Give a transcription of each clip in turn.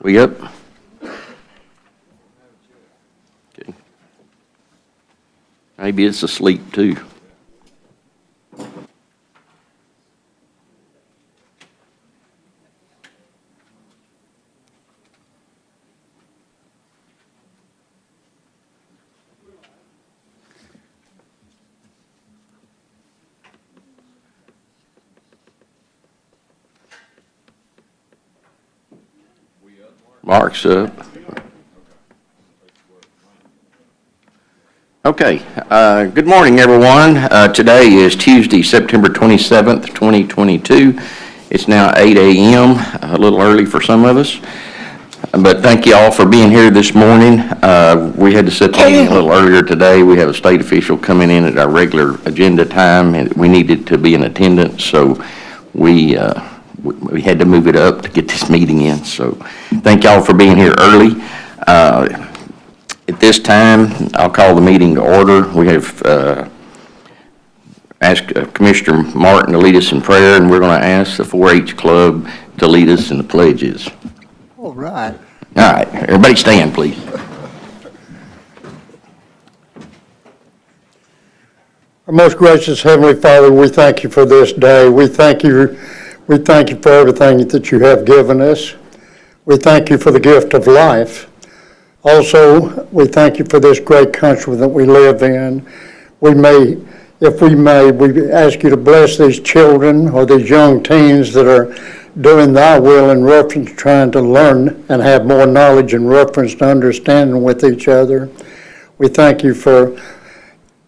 We up? Okay. Maybe it's asleep too. Mark's up. Okay, good morning, everyone. Today is Tuesday, September 27th, 2022. It's now 8 a.m., a little early for some of us. But thank you all for being here this morning. We had to set the meeting a little earlier today. We have a state official coming in at our regular agenda time, and we needed to be in attendance, so we had to move it up to get this meeting in. So thank y'all for being here early. At this time, I'll call the meeting to order. We have asked Commissioner Martin to lead us in prayer, and we're going to ask the 4-H Club to lead us in the pledges. All right. All right, everybody stand, please. Our most gracious Heavenly Father, we thank you for this day. We thank you for everything that you have given us. We thank you for the gift of life. Also, we thank you for this great country that we live in. If we may, we ask you to bless these children or these young teens that are doing thy will in reference to trying to learn and have more knowledge in reference to understanding with each other. We thank you for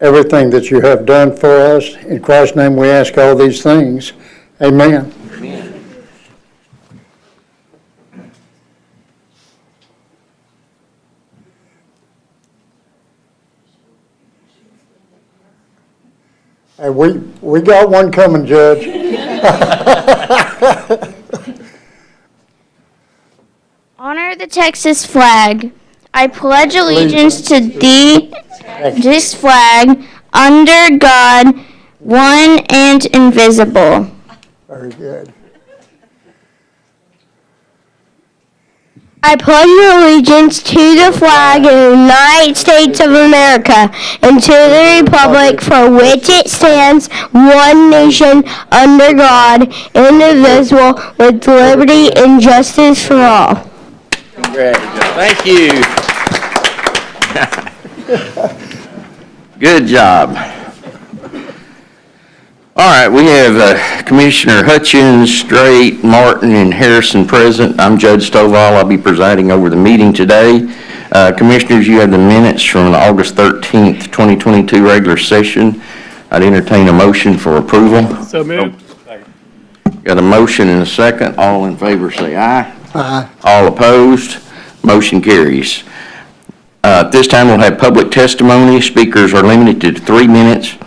everything that you have done for us. In Christ's name we ask all these things. Amen. Amen. And we got one coming, Judge. Honor the Texas flag. I pledge allegiance to thee, this flag, under God, one and invisible. Very good. I pledge allegiance to the flag of the United States of America and to the republic for which it stands, one nation, under God, indivisible, with liberty and justice for all. Thank you. Good job. All right, we have Commissioner Hutchins, Strait, Martin, and Harrison present. I'm Judge Stovall. I'll be presiding over the meeting today. Commissioners, you have the minutes from the August 13th, 2022 regular session. I'd entertain a motion for approval. So moved. Got a motion and a second. All in favor say aye. Aye. All opposed? Motion carries. At this time, we'll have public testimony. Speakers are limited to 3 minutes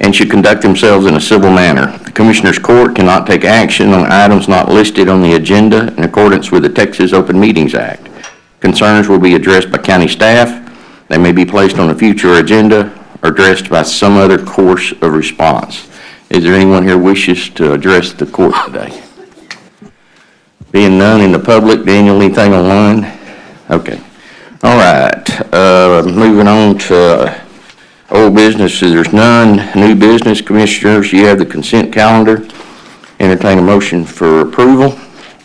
and should conduct themselves in a civil manner. The Commissioners Court cannot take action on items not listed on the agenda in accordance with the Texas Open Meetings Act. Concerns will be addressed by county staff. They may be placed on a future agenda or addressed by some other course of response. Is there anyone here wishes to address the court today? Being none in the public, Daniel, anything online? Okay. All right. Moving on to old business, there's none. New business, Commissioners, you have the consent calendar. Entertain a motion for approval.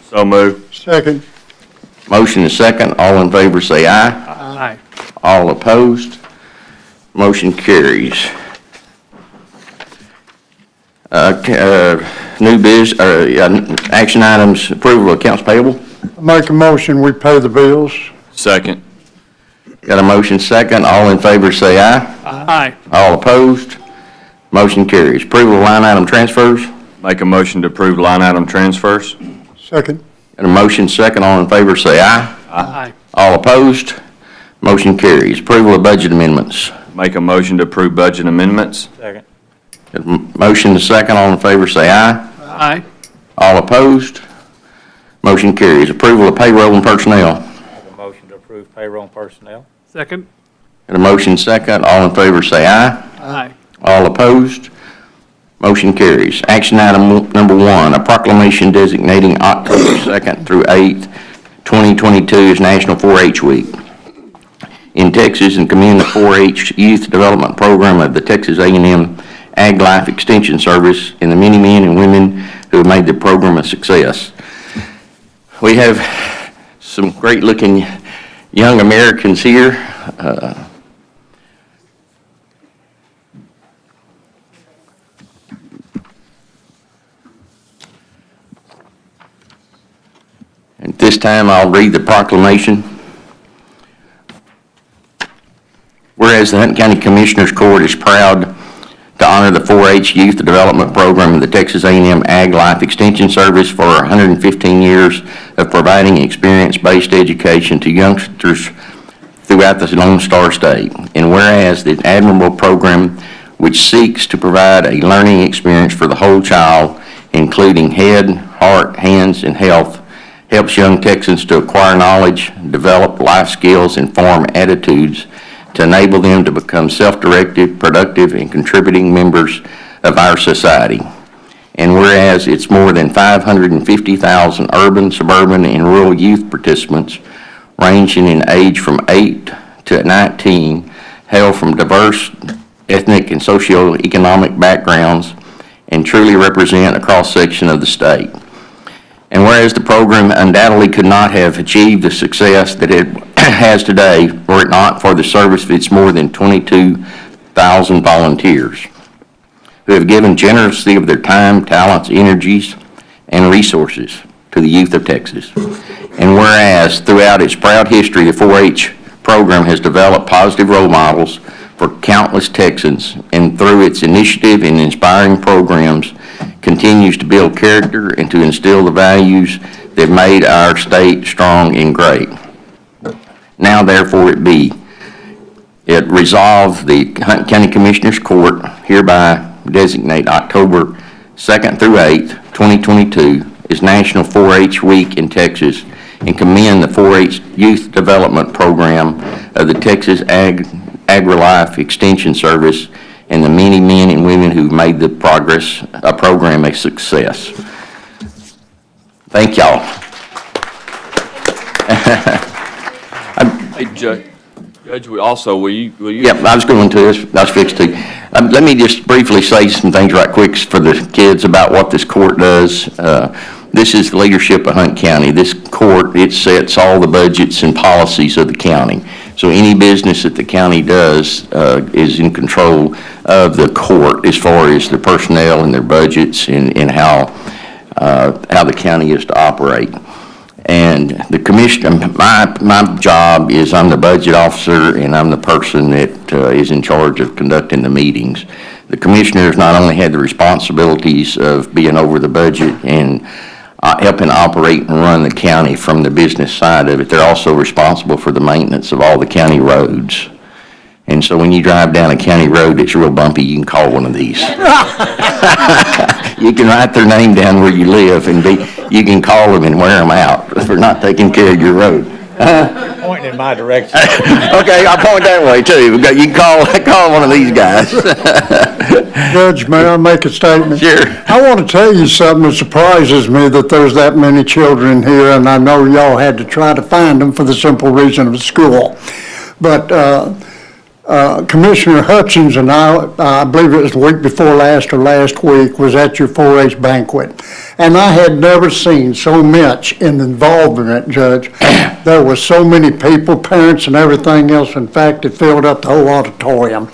So moved. Second. Motion is second. All in favor say aye. Aye. All opposed? Motion carries. Action items, approval of accounts payable. I make a motion, we pay the bills. Second. Got a motion second. All in favor say aye. Aye. All opposed? Motion carries. Approval of line item transfers. Make a motion to approve line item transfers. Second. Got a motion second. All in favor say aye. Aye. All opposed? Motion carries. Approval of budget amendments. Make a motion to approve budget amendments. Second. Got a motion second. All in favor say aye. Aye. All opposed? Motion carries. Approval of payroll and personnel. Make a motion to approve payroll and personnel. Second. Got a motion second. All in favor say aye. Aye. All opposed? Motion carries. Action item number 1, a proclamation designating October 2nd through 8th, 2022 is National 4-H Week in Texas, and commend the 4-H Youth Development Program of the Texas A&M Ag Life Extension Service and the many men and women who have made the program a success. We have some great-looking young Americans here. At this time, I'll read the proclamation. Whereas the Hunt County Commissioners Court is proud to honor the 4-H Youth Development Program of the Texas A&M Ag Life Extension Service for 115 years of providing experience-based education to youngsters throughout the Lone Star State. And whereas the admirable program, which seeks to provide a learning experience for the whole child, including head, heart, hands, and health, helps young Texans to acquire knowledge, develop life skills, and form attitudes to enable them to become self-directed, productive, and contributing members of our society. And whereas it's more than 550,000 urban, suburban, and rural youth participants ranging in age from 8 to 19, hail from diverse ethnic and socioeconomic backgrounds and truly represent a cross-section of the state. And whereas the program undoubtedly could not have achieved the success that it has today were it not for the service of its more than 22,000 volunteers who have given generously of their time, talents, energies, and resources to the youth of Texas. And whereas throughout its proud history, the 4-H program has developed positive role models for countless Texans, and through its initiative and inspiring programs continues to build character and to instill the values that made our state strong and great. Now therefore it resolved the Hunt County Commissioners Court hereby designate October 2nd through 8th, 2022 as National 4-H Week in Texas and commend the 4-H Youth Development Program of the Texas Agri-Life Extension Service and the many men and women who made the program a success. Thank y'all. Hey, Judge, will you? Yep, I was going to, I was fixed to. Let me just briefly say some things right quick for the kids about what this court does. This is the leadership of Hunt County. This court, it sets all the budgets and policies of the county. So any business that the county does is in control of the court as far as the personnel and their budgets and how the county is to operate. And the commissioner, my job is I'm the budget officer and I'm the person that is in charge of conducting the meetings. The commissioners not only had the responsibilities of being over the budget and helping operate and run the county from the business side of it, they're also responsible for the maintenance of all the county roads. And so when you drive down a county road that's real bumpy, you can call one of these. You can write their name down where you live and you can call them and wear them out for not taking care of your road. Pointing in my direction. Okay, I'll point that way too. You can call one of these guys. Judge, may I make a statement? Sure. I want to tell you something that surprises me, that there's that many children here, and I know y'all had to try to find them for the simple reason of school. But Commissioner Hutchins and I believe it was the week before last or last week, was at your 4-H banquet. And I had never seen so much in involvement, Judge. There were so many people, parents and everything else. In fact, it filled up the whole auditorium.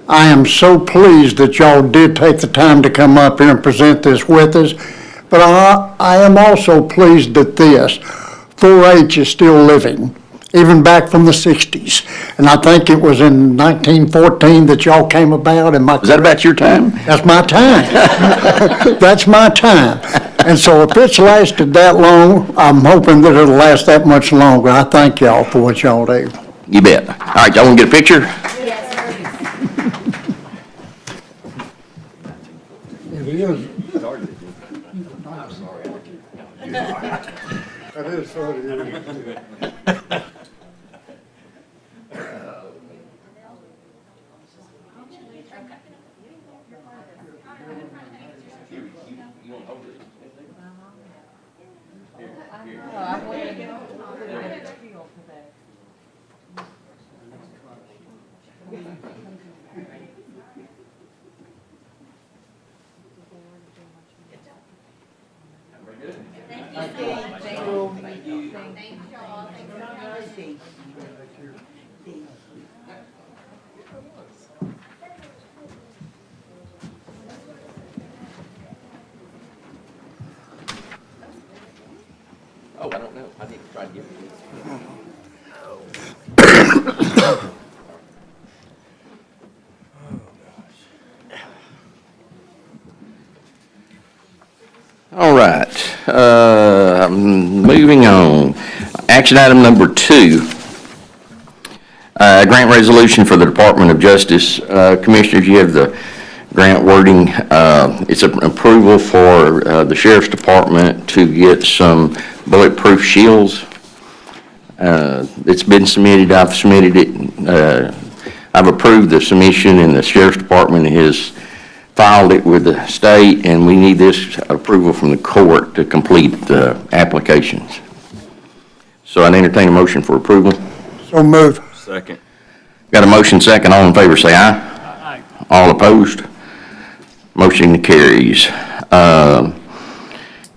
I am so pleased that y'all did take the time to come up here and present this with us. But I am also pleased that this 4-H is still living, even back from the 60s. And I think it was in 1914 that y'all came about. Is that about your time? That's my time. That's my time. And so if it's lasted that long, I'm hoping that it'll last that much longer. I thank y'all for what y'all do. You bet. All right, y'all want to get a picture? That is funny. Oh, I don't know. I didn't try to give you this. All right, moving on. Action item number 2. Grant resolution for the Department of Justice. Commissioners, you have the grant wording. It's an approval for the Sheriff's Department to get some bulletproof shields. It's been submitted, I've submitted it. I've approved the submission, and the Sheriff's Department has filed it with the state, and we need this approval from the court to complete the applications. So I'd entertain a motion for approval. So move. Second. Got a motion second. All in favor say aye. Aye. All opposed? Motion carries. Action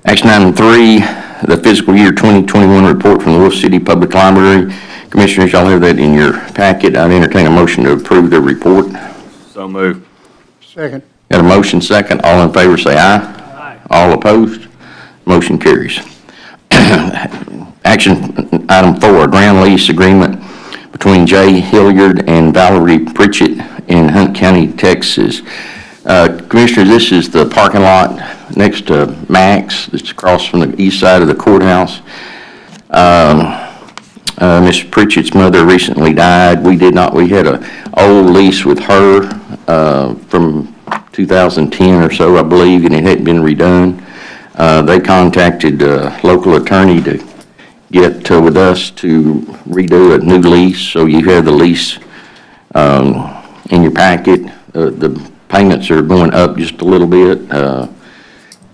item 3, the fiscal year 2021 report from the Wolf City Public Library. Commissioners, y'all have that in your packet. I'd entertain a motion to approve the report. So moved. Second. Got a motion second. All in favor say aye. Aye. All opposed? Motion carries. Action item 4, ground lease agreement between Jay Hilliard and Valerie Pritchett in Hunt County, Texas. Commissioners, this is the parking lot next to Max. It's across from the east side of the courthouse. Miss Pritchett's mother recently died. We had an old lease with her from 2010 or so, I believe, and it hadn't been redone. They contacted a local attorney to get with us to redo a new lease, so you have the lease in your packet. The payments are going up just a little bit.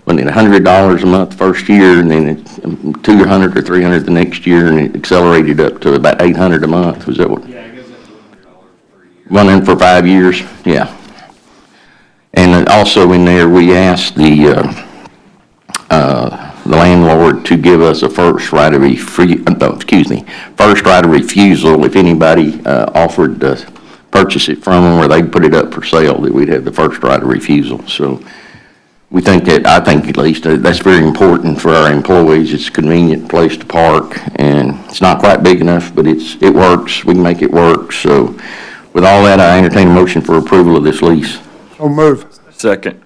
When it $100 a month first year, and then it's $200 or $300 the next year, and it accelerated up to about $800 a month. Was that what? Yeah, it goes up to $100 per year. One in for 5 years, yeah. And also in there, we asked the landlord to give us a first right of refusal if anybody offered to purchase it from them, or they put it up for sale, that we'd have the first right of refusal. So we think that, I think at least, that's very important for our employees. It's a convenient place to park, and it's not quite big enough, but it works. We can make it work. So with all that, I entertain a motion for approval of this lease. So move. Second.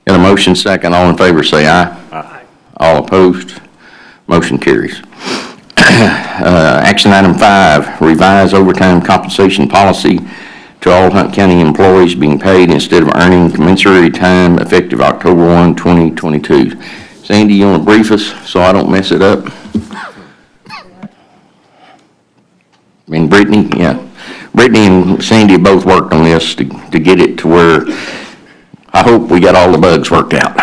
Got a motion second. All in favor say aye. Aye. All opposed? Motion carries. Action item 5, revise overtime compensation policy to all Hunt County employees being paid instead of earning commensurate time effective October 1, 2022. Sandy, you want to brief us so I don't mess it up? And Brittany, yeah. Brittany and Sandy both worked on this to get it to where I hope we got all the bugs worked out.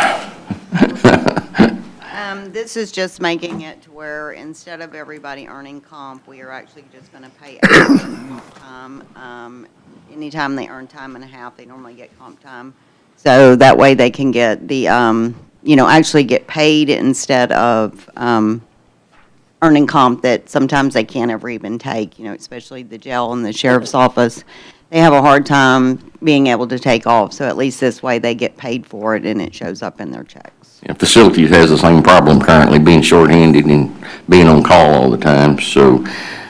This is just making it to where instead of everybody earning comp, we are actually just going to pay everyone comp time. Anytime they earn time and a half, they normally get comp time. So that way they can get the, actually get paid instead of earning comp that sometimes they can't ever even take, especially the jail and the sheriff's office. They have a hard time being able to take off. So at least this way they get paid for it and it shows up in their checks. Yeah, facilities has the same problem currently, being shorthanded and being on call all the time, so.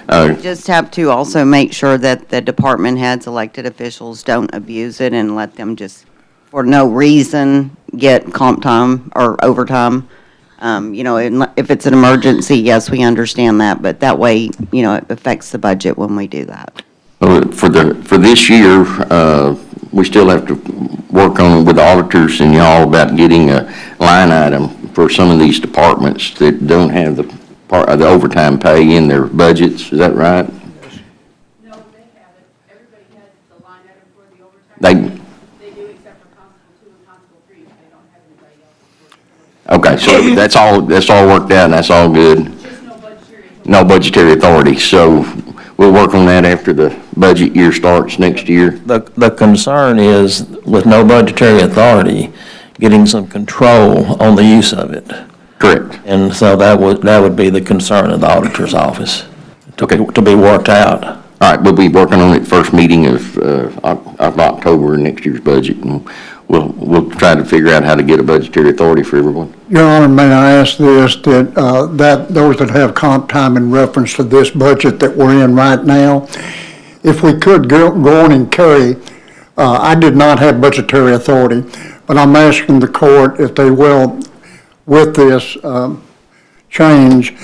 Just have to also make sure that the department heads, elected officials don't abuse it and let them just, for no reason, get comp time or overtime. If it's an emergency, yes, we understand that, but that way, it affects the budget when we do that. For this year, we still have to work on with the auditors and y'all about getting a line item for some of these departments that don't have the overtime pay in their budgets. Is that right? No, they have it. Everybody has the line item for the overtime. They do except for Constable 2 and Constable 3. They don't have anybody else. Okay, so that's all worked out and that's all good. Just no budgetary authority. No budgetary authority, so we'll work on that after the budget year starts next year. The concern is, with no budgetary authority, getting some control on the use of it. Correct. And so that would be the concern of the auditor's office. to be worked out. All right, we'll be working on it first meeting of October in next year's budget, and we'll try to figure out how to get a budgetary authority for everyone. Your Honor, may I ask this, that those that have comp time in reference to this budget that we're in right now, if we could go on and carry, I did not have budgetary authority, but I'm asking the court if they will, with this change,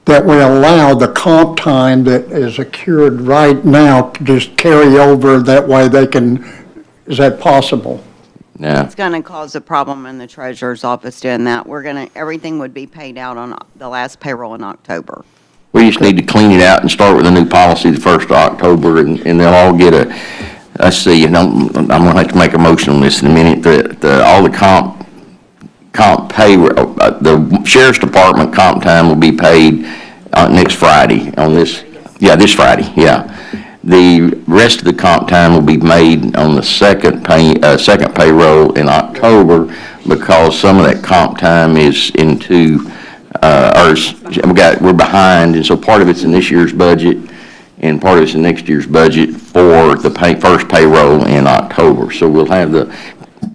that we allow the comp time that is accrued right now to just carry over, that way they can, is that possible? Yeah. It's going to cause a problem in the treasurer's office doing that. Everything would be paid out on the last payroll in October. We just need to clean it out and start with a new policy the 1st of October, and they'll all get let's see, and I'm gonna have to make a motion on this in a minute, all the comp pay, the sheriff's department comp time will be paid next Friday this Friday, yeah. The rest of the comp time will be made on the second payroll in October, because some of that comp time is into, we're behind, and so part of it's in this year's budget, and part of it's in next year's budget for the first payroll in October. So we'll have the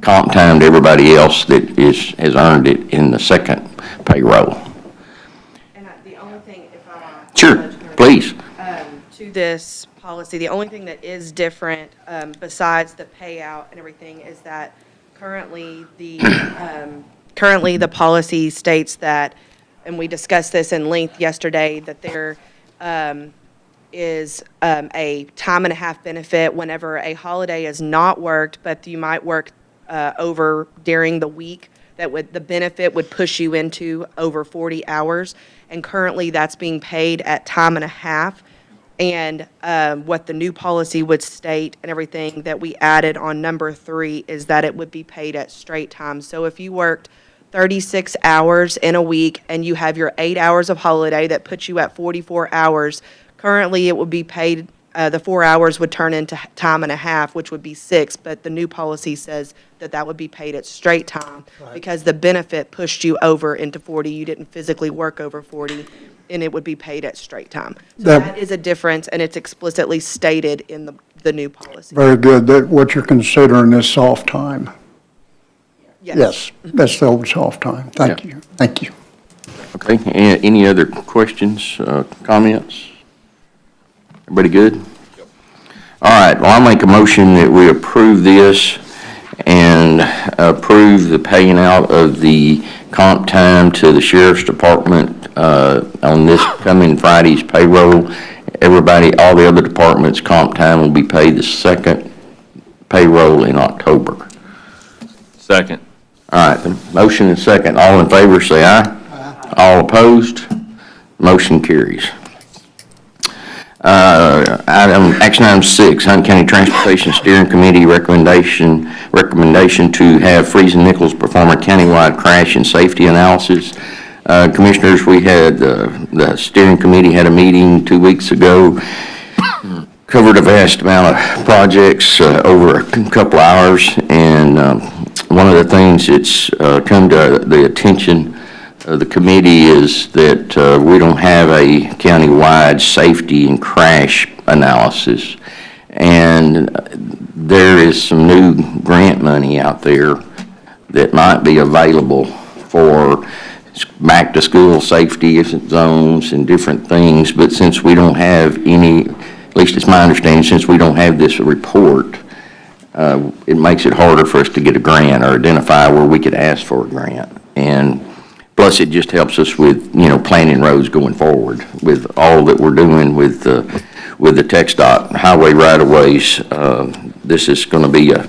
comp time to everybody else that has earned it in the second payroll. And the only thing, if I... Sure, please. To this policy, the only thing that is different, besides the payout and everything, is that currently the policy states that, and we discussed this in length yesterday, that there is a time and a half benefit whenever a holiday is not worked, but you might work over during the week, the benefit would push you into over 40 hours. And currently that's being paid at time and a half. And what the new policy would state and everything that we added on number 3 is that it would be paid at straight time. So if you worked 36 hours in a week and you have your 8 hours of holiday that puts you at 44 hours, currently it would be paid, the 4 hours would turn into time and a half, which would be 6, but the new policy says that would be paid at straight time because the benefit pushed you over into 40. You didn't physically work over 40, and it would be paid at straight time. So that is a difference, and it's explicitly stated in the new policy. Very good, that what you're considering is soft time. Yes, that's the old soft time. Thank you. Thank you. Okay, any other questions, comments? Everybody good? Yep. All right, well, I'll make a motion that we approve this and approve the paying out of the comp time to the sheriff's department on this coming Friday's payroll. Everybody, all the other departments' comp time will be paid the second payroll in October. Second. All right, the motion and second. All in favor, say aye. Aye. All opposed? Motion carries. Action item 6, Hunt County Transportation Steering Committee recommendation to have Freese and Nichols perform a countywide crash and safety analysis. Commissioners, we had, the steering committee had a meeting 2 weeks ago, covered a vast amount of projects over a couple hours, and one of the things that's come to the attention of the committee is that we don't have a countywide safety and crash analysis. And there is some new grant money out there that might be available for back-to-school safety zones and different things, but since we don't have any, at least it's my understanding, since we don't have this report, it makes it harder for us to get a grant or identify where we could ask for a grant. And plus, it just helps us with, planning roads going forward with all that we're doing with the TxDOT highway right-of-ways. This is going to be a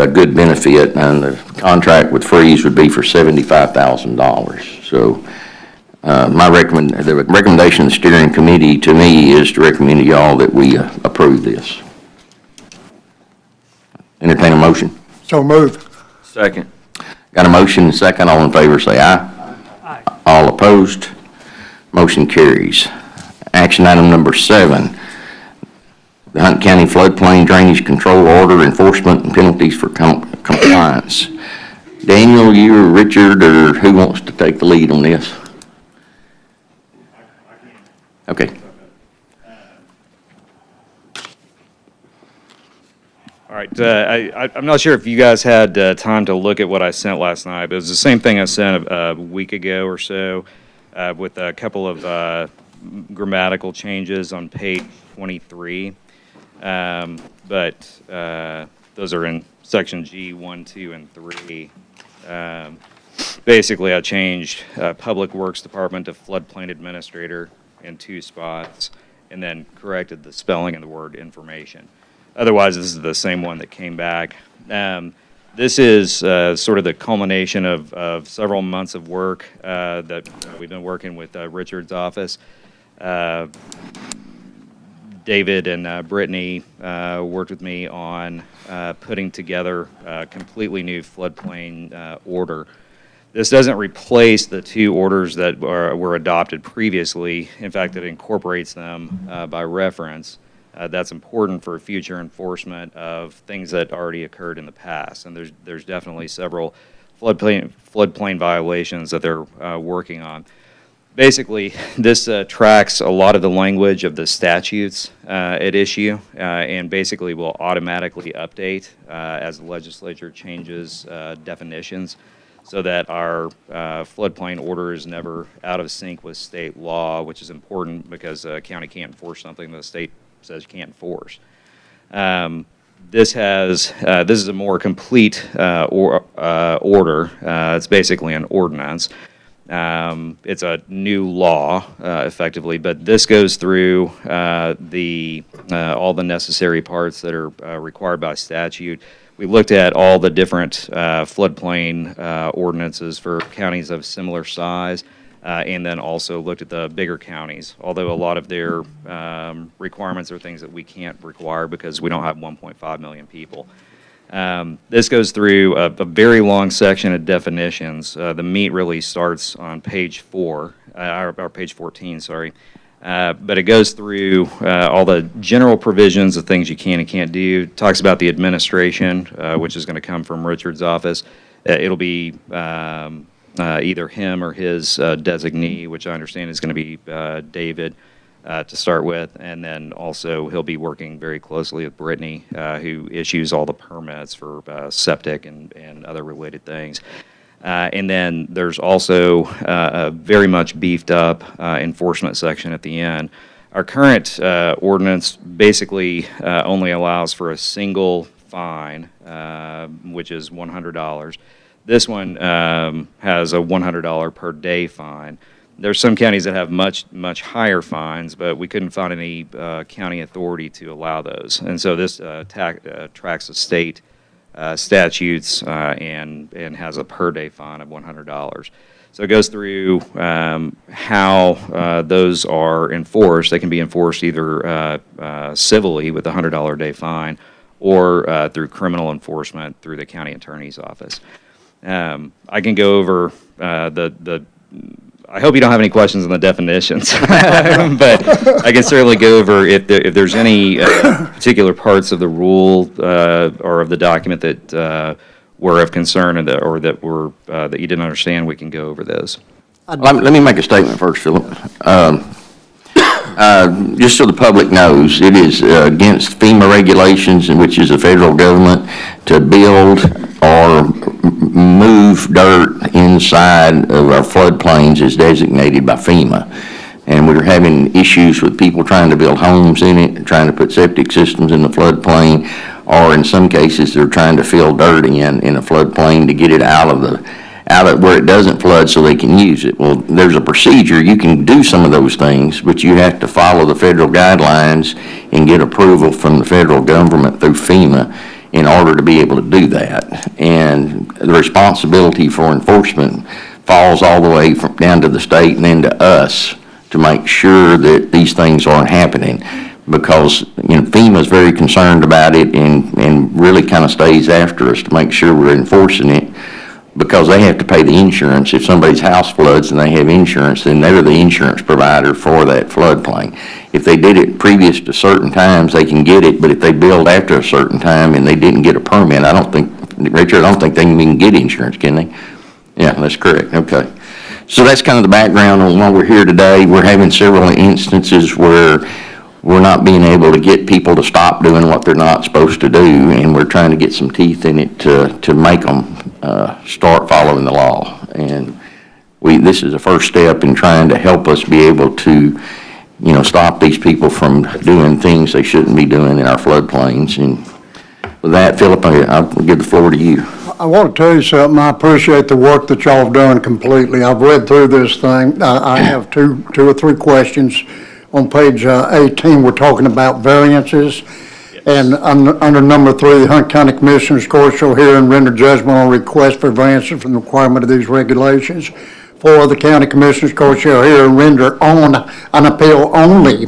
good benefit, and the contract with Freese would be for $75,000. So the recommendation of the steering committee to me is to recommend to y'all that we approve this. Entertain a motion. So moved. Second. Got a motion and a second. All in favor say aye. Aye. All opposed? Motion carries. Action item number 7, the Hunt County Floodplain Drainage Control Order Enforcement and Penalties for Compliance. Daniel, you or Richard, or who wants to take the lead on this? Okay. correct. I'm not sure if you guys had time to look at what I sent last night, but it was the same thing I sent a week ago or so with a couple of grammatical changes on page 23. But those are in section G, 1, 2, and 3. Basically, I changed Public Works Department to Floodplain Administrator in 2 spots, and then corrected the spelling of the word information. Otherwise, this is the same one that came back. This is sort of the culmination of several months of work that we've been working with Richard's office. David and Brittany worked with me on putting together a completely new floodplain order. This doesn't replace the 2 orders that were adopted previously. In fact, it incorporates them by reference. That's important for future enforcement of things that already occurred in the past. And there's definitely several floodplain violations that they're working on. Basically, this tracks a lot of the language of the statutes at issue, and basically will automatically update as the legislature changes definitions, so that our floodplain order is never out of sync with state law, which is important because a county can't enforce something that the state says you can't enforce. This is a more complete order. It's basically an ordinance. It's a new law, effectively, but this goes through all the necessary parts that are required by statute. We looked at all the different floodplain ordinances for counties of similar size, and then also looked at the bigger counties, although a lot of their requirements are things that we can't require because we don't have 1.5 million people. This goes through a very long section of definitions. The meat really starts on page 4, or page 14, sorry. But it goes through all the general provisions of things you can and can't do. Talks about the administration, which is going to come from Richard's office. It'll be either him or his designee, which I understand is going to be David to start with. And then also he'll be working very closely with Brittany, who issues all the permits for septic and other related things. And then there's also a very much beefed up enforcement section at the end. Our current ordinance basically only allows for a single fine, which is $100. This one has a $100 per day fine. There's some counties that have much higher fines, but we couldn't find any county authority to allow those. And so this tracks the state statutes and has a per day fine of $100. So it goes through how those are enforced. They can be enforced either civilly with a $100 a day fine or through criminal enforcement through the county attorney's office. I can go over I hope you don't have any questions on the definitions, but I can certainly go over if there's any particular parts of the rule or of the document that were of concern or that you didn't understand. We can go over those. Let me make a statement first, Philip. Just so the public knows, it is against FEMA regulations, which is the federal government, to build or move dirt inside of our floodplains as designated by FEMA. And we're having issues with people trying to build homes in it, trying to put septic systems in the floodplain, or in some cases, they're trying to fill dirt in a floodplain to get it out of where it doesn't flood so they can use it. Well, there's a procedure. You can do some of those things, but you have to follow the federal guidelines and get approval from the federal government through FEMA in order to be able to do that. And the responsibility for enforcement falls all the way down to the state and then to us to make sure that these things aren't happening. Because FEMA is very concerned about it and really kind of stays after us to make sure we're enforcing it, because they have to pay the insurance. If somebody's house floods and they have insurance, then they're the insurance provider for that floodplain. If they did it previous to certain times, they can get it, but if they build after a certain time and they didn't get a permit, Richard, I don't think they can even get insurance, can they? Yeah, that's correct, okay. So that's kind of the background on why we're here today. We're having several instances where we're not being able to get people to stop doing what they're not supposed to do, and we're trying to get some teeth in it to make them start following the law. And this is a first step in trying to help us be able to, stop these people from doing things they shouldn't be doing in our floodplains. And with that, Philip, I'll give the floor to you. I want to tell you something. I appreciate the work that y'all have done completely. I've read through this thing. I have two or three questions. On page 18, we're talking about variances. And under number 3, the Hunt County Commissioners Court shall hear and render judgment on request for variances from the requirement of these regulations. 4, the County Commissioners Court shall hear and render on an appeal only,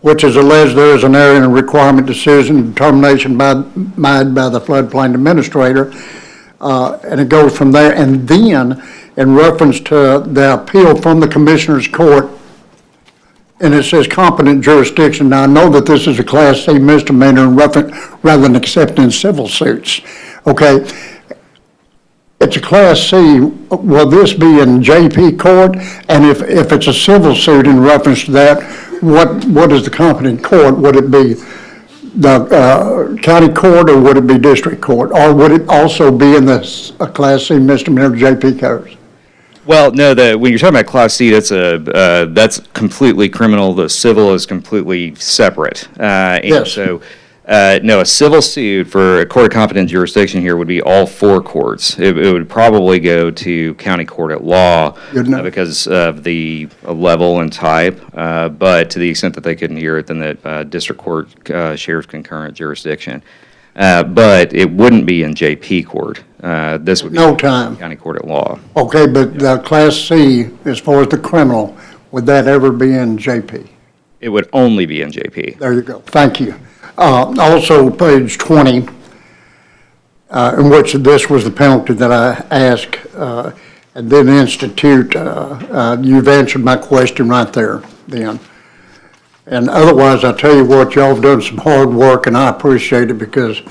which is alleged there is an error in a requirement decision determination made by the floodplain administrator. And it goes from there. And then, in reference to the appeal from the Commissioners Court, and it says competent jurisdiction. Now, I know that this is a Class C misdemeanor rather than accepting civil suits. Okay? It's a Class C. Will this be in JP court? And if it's a civil suit in reference to that, what is the competent court? Would it be the county court, or would it be district court? Or would it also be in a Class C misdemeanor JP codes? Well, no, when you're talking about Class C, that's completely criminal. The civil is completely separate. Yes. So, no, a civil suit for a court of competent jurisdiction here would be all 4 courts. It would probably go to county court at law because of the level and type. But to the extent that they couldn't hear it, then the district court shares concurrent jurisdiction. But it wouldn't be in JP court. This would be county court at law. Okay, but the Class C, as far as the criminal, would that ever be in JP? It would only be in JP. There you go. Thank you. Also, page 20, in which this was the penalty that I asked, and then institute, you've answered my question right there then. And otherwise, I tell you what, y'all have done some hard work, and I appreciate it because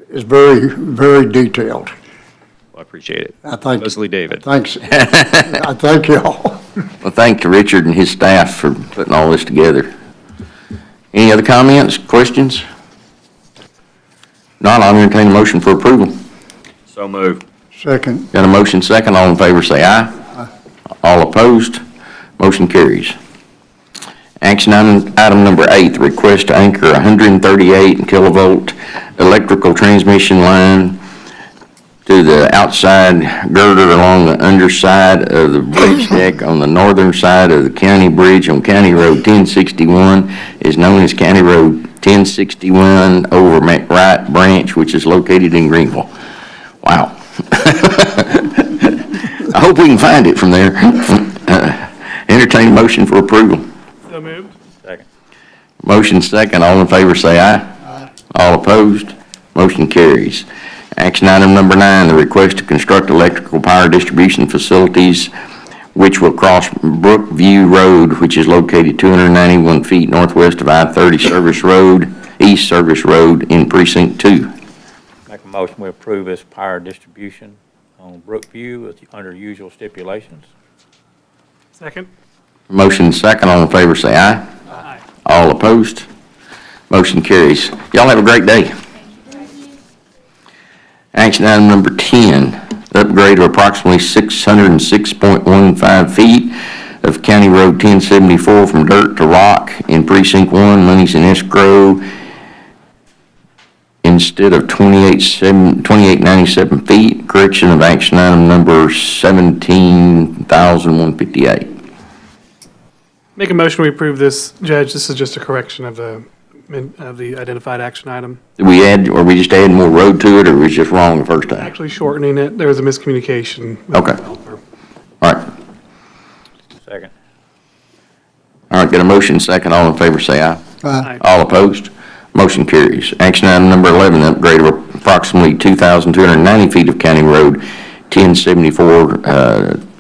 it's very, very detailed. Well, I appreciate it. I thank Mostly David. Thanks. I thank y'all. Well, thank you, Richard and his staff, for putting all this together. Any other comments, questions? Not, I'll entertain a motion for approval. So moved. Second. Got a motion second, all in favor say aye. Aye. All opposed, motion carries. Action item number 8, the request to anchor 138 kilovolt electrical transmission line to the outside girder along the underside of the bridge deck on the northern side of the county bridge on County Road 1061 is known as County Road 1061 over McWright Branch, which is located in Greenville. Wow. I hope we can find it from there. Entertain a motion for approval. So moved. Second. Motion second, all in favor say aye. Aye. All opposed, motion carries. Action item number 9, the request to construct electrical power distribution facilities which will cross Brookview Road, which is located 291 feet northwest of I-30 Service Road, East Service Road in Precinct 2. Make a motion we approve this power distribution on Brookview under usual stipulations. Second. Motion second, all in favor say aye. Aye. All opposed, motion carries. Y'all have a great day. Action item number 10, upgrade of approximately 606.15 feet of County Road 1074 from dirt to rock in Precinct 1, monies in escrow instead of 2897 feet. Correction of action item number 17,158. Make a motion we approve this, Judge. This is just a correction of the identified action item. Did we add, or we just add more road to it, or was it just wrong the first time? Actually shortening it. There was a miscommunication. Okay. All right. Second. All right, got a motion second. All in favor say aye. Aye. All opposed? Motion carries. Action item number 11, upgrade of approximately 2,290 feet of County Road 1074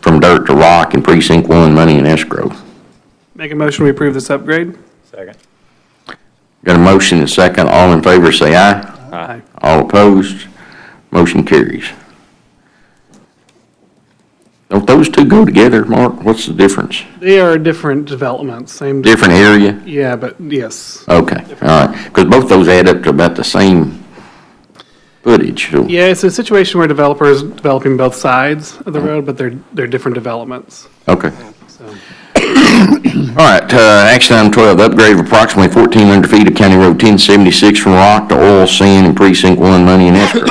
from dirt to rock in Precinct 1, money in escrow. Make a motion we approve this upgrade. Second. Got a motion and second. All in favor say aye. Aye. All opposed? Motion carries. Don't those two go together, Mark? What's the difference? They are different developments, same. Different area? Yeah, but yes. Okay, all right. Because both those add up to about the same footage, so. Yeah, it's a situation where developers developing both sides of the road, but they're different developments, Okay. so. All right, action item 12, the upgrade of approximately 1,400 feet of County Road 1076 from rock to oil sand in Precinct 1, money and escrow.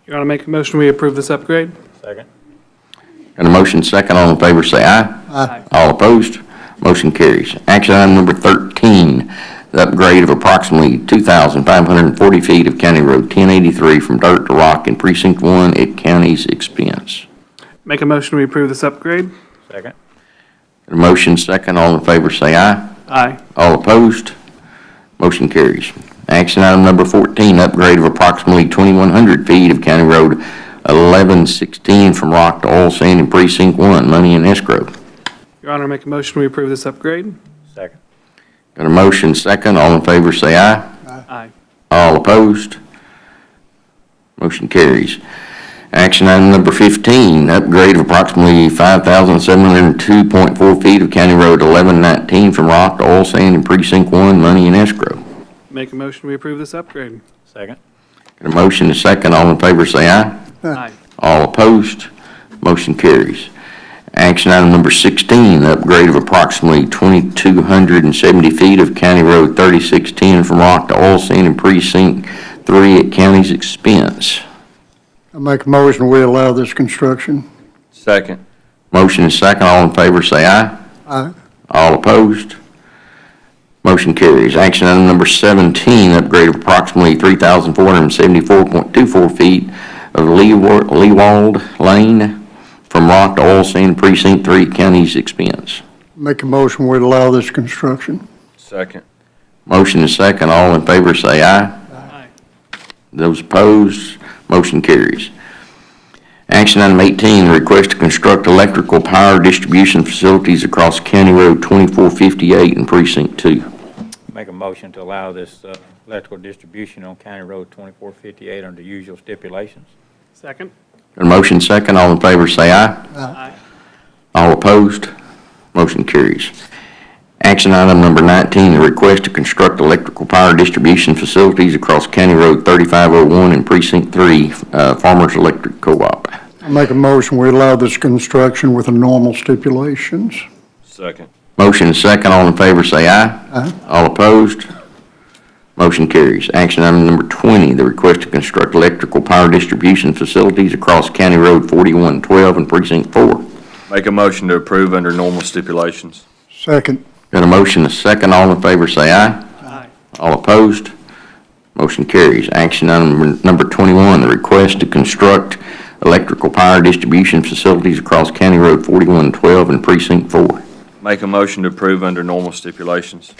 You want to make a motion, we approve this upgrade? Second. Got a motion second, all in favor say aye. Aye. All opposed, motion carries. Action item number 13, the upgrade of approximately 2,540 feet of County Road 1083 from dirt to rock in Precinct 1 at county's expense. Make a motion, we approve this upgrade? Second. Got a motion second, all in favor say aye. Aye. All opposed, motion carries. Action item number 14, upgrade of approximately 2,100 feet of County Road 1116 from rock to oil sand in Precinct 1, money and escrow. Your Honor, make a motion, we approve this upgrade? Second. Got a motion second, all in favor say aye. Aye. All opposed, motion carries. Action item number 15, upgrade of approximately 5,702.4 feet of County Road 1119 from rock to oil sand in Precinct 1, money and escrow. Make a motion, we approve this upgrade? Second. Got a motion and second, all in favor say aye. Aye. All opposed, motion carries. Action item number 16, the upgrade of approximately 2,270 feet of County Road 3610 from rock to oil sand in Precinct 3 at county's expense. I make a motion, we allow this construction. Second. Motion is second, all in favor say aye. Aye. All opposed, motion carries. Action item number 17, upgrade of approximately 3,474.24 feet of Leewald Lane from rock to oil sand Precinct 3 at county's expense. Make a motion, we allow this construction. Second. Motion is second, all in favor say aye. Aye. Those opposed, motion carries. Action item 18, request to construct electrical power distribution facilities across County Road 2458 in Precinct 2. Make a motion to allow this electrical distribution on County Road 2458 under usual stipulations. Second? Got a motion second, all in favor say aye. Aye. All opposed, motion carries. Action item number 19, the request to construct electrical power distribution facilities across County Road 3501 in Precinct 3, Farmers Electric Co-op. I make a motion, we allow this construction with the normal stipulations. Second. Motion is second, all in favor say aye. Aye. All opposed, motion carries. Action item number 20, the request to construct electrical power distribution facilities across County Road 4112 in Precinct 4. Make a motion to approve under normal stipulations. Second. Got a motion, a second, all in favor say aye. Aye. All opposed, motion carries. Action item number 21, the request to construct electrical power distribution facilities across County Road 4112 in Precinct 4. Make a motion to approve under normal stipulations.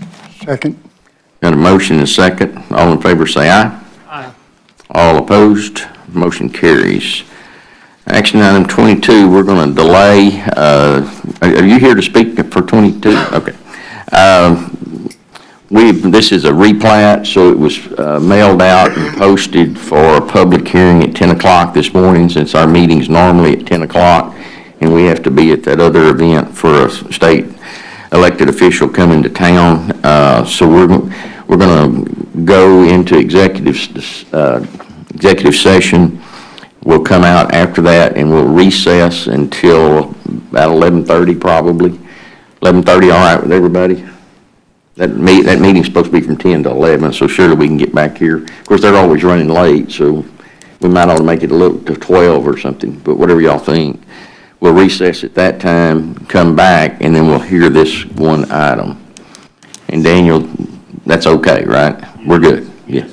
Second. Got a motion, a second, all in favor say aye. Aye. All opposed, motion carries. Action item 22, we're going to delay, are you here to speak for 22? Okay. This is a replat, so it was mailed out and posted for a public hearing at 10 o'clock this morning, since our meeting's normally at 10 o'clock, and we have to be at that other event for a state elected official coming to town. So we're going to go into executive session. We'll come out after that, and we'll recess until about 11:30 probably. 11:30, all right with everybody? That meeting's supposed to be from 10 to 11, so surely we can get back here. Of course, they're always running late, so we might ought to make it a little to 12 or something, but whatever y'all think. We'll recess at that time, come back, and then we'll hear this one item. And Daniel, that's okay, right? We're good, yeah.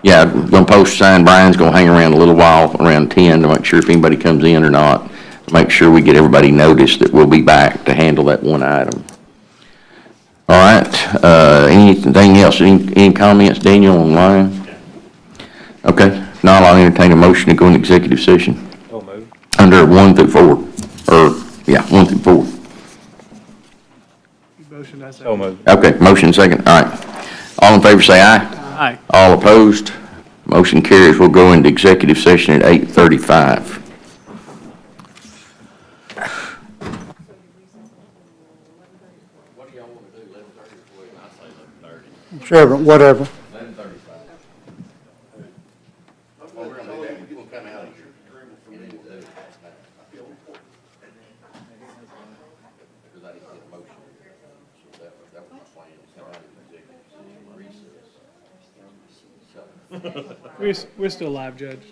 Yeah, I'm gonna post sign, Brian's gonna hang around a little while, around 10, to make sure if anybody comes in or not. Make sure we get everybody noticed that we'll be back to handle that one item. All right, anything else, any comments, Daniel, online? Okay, if not, I'll entertain a motion to go into executive session. So moved. Under 1 through 4, 1 through 4. Motion, I second. So moved. Okay, motion second, all right. All in favor say aye. Aye. All opposed, motion carries. We'll go into executive session at 8:35. Chevron, whatever. We're still live, Judge.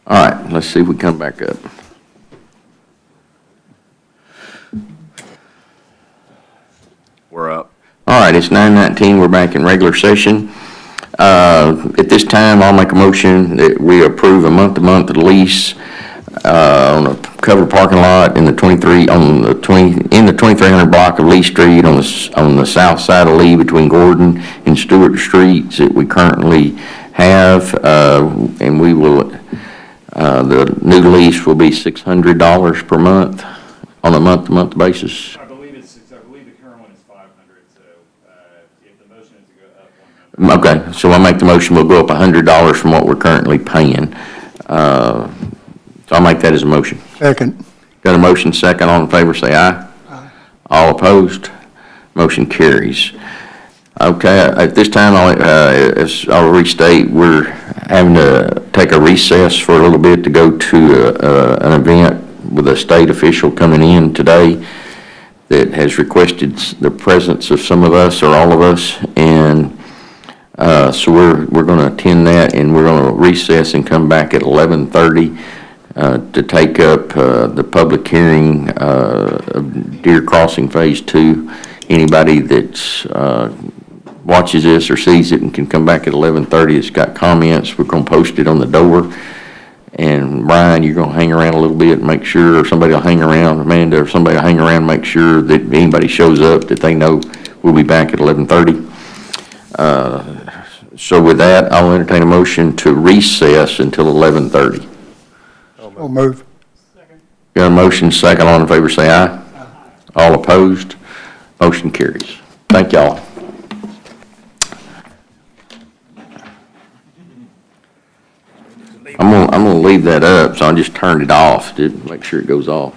All right, let's see if we come back up. We're up. All right, it's 9:19, we're back in regular session. At this time, I'll make a motion that we approve a month-to-month lease on a covered parking lot in the 2300 block of Lee Street on the south side of Lee between Gordon and Stewart Streets that we currently have, and we will, the new lease will be $600 per month on a month-to-month basis. I believe the current one is 500, so if the motion is to go up one Okay, so I'll make the motion, we'll go up $100 from what we're currently paying. So I'll make that as a motion. Second. Got a motion second, all in favor say aye. Aye. All opposed, motion carries. Okay, at this time, I'll restate, we're having to take a recess for a little bit to go to an event with a state official coming in today that has requested the presence of some of us or all of us, and so we're going to attend that, and we're going to recess and come back at 11:30 to take up the public hearing of Deer Crossing Phase 2. Anybody that's watches this or sees it and can come back at 11:30 that's got comments, we're going to post it on the door. And Brian, you're going to hang around a little bit and make sure, or somebody will hang around, Amanda, or somebody will hang around and make sure that anybody shows up that they know we'll be back at 11:30. So with that, I'll entertain a motion to recess until 11:30. So move. Got a motion second, all in favor say aye. Aye. All opposed, motion carries. Thank y'all. I'm gonna leave that up, so I just turned it off to make sure it goes off.